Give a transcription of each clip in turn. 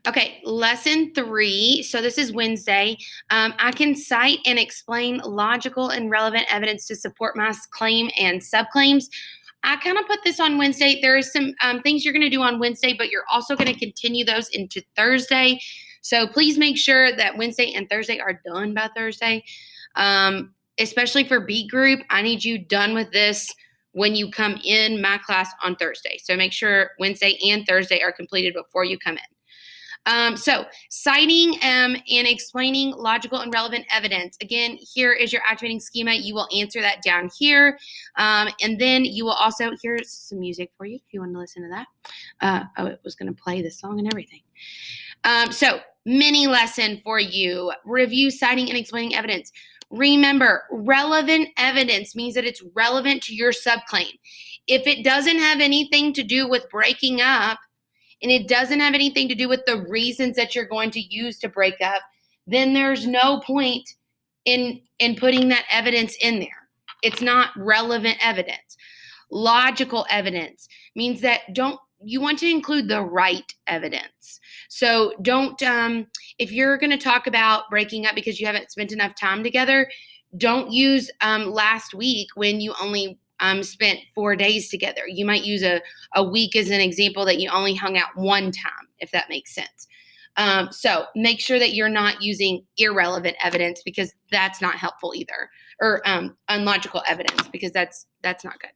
Okay, lesson 3. So this is Wednesday. I can cite and explain logical and relevant evidence to support my claim and subclaims. I kind of put this on Wednesday. There is some things you're going to do on Wednesday, but you're also going to continue those into Thursday. So please make sure that Wednesday and Thursday are done by Thursday. Especially for B group, I need you done with this when you come in my class on Thursday. So make sure Wednesday and Thursday are completed before you come in. So citing and explaining logical and relevant evidence. Again, here is your activating schema. You will answer that down here. And then you will also, here's some music for you if you want to listen to that. It was going to play the song and everything. So mini lesson for you. Review citing and explaining evidence. Remember, relevant evidence means that it's relevant to your subclaim. If it doesn't have anything to do with breaking up, and it doesn't have anything to do with the reasons that you're going to use to break up, then there's no point in putting that evidence in there. It's not relevant evidence. Logical evidence means that you want to include the right evidence. So don't, if you're going to talk about breaking up because you haven't spent enough time together, don't use last week when you only spent 4 days together. You might use a week as an example that you only hung out one time, if that makes sense. So make sure that you're not using irrelevant evidence because that's not helpful either, or unlogical evidence because that's not good.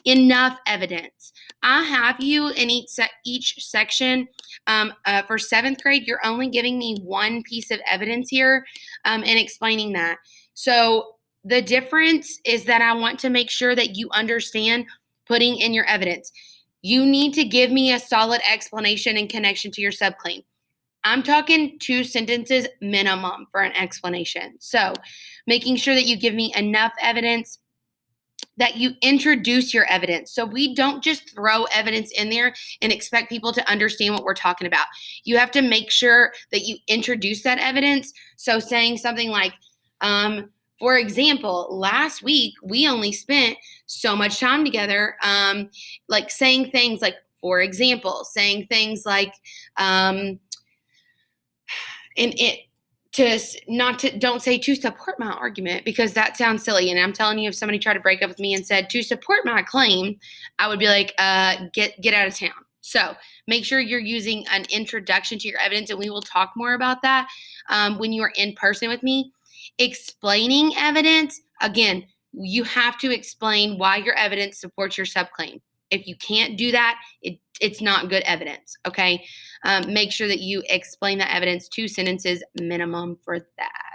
Enough evidence. I have you in each section. For 7th grade, you're only giving me one piece of evidence here and explaining that. So the difference is that I want to make sure that you understand putting in your evidence. You need to give me a solid explanation in connection to your subclaim. I'm talking 2 sentences minimum for an explanation. So making sure that you give me enough evidence, that you introduce your evidence. So we don't just throw evidence in there and expect people to understand what we're talking about. You have to make sure that you introduce that evidence. So saying something like, for example, last week we only spent so much time together, like saying things like, for example, saying things like, don't say to support my argument because that sounds silly. And I'm telling you, if somebody tried to break up with me and said to support my claim, I would be like, get out of town. So make sure you're using an introduction to your evidence, and we will talk more about that when you are in person with me. Explaining evidence, again, you have to explain why your evidence supports your subclaim. If you can't do that, it's not good evidence, okay? Make sure that you explain that evidence, 2 sentences minimum for that.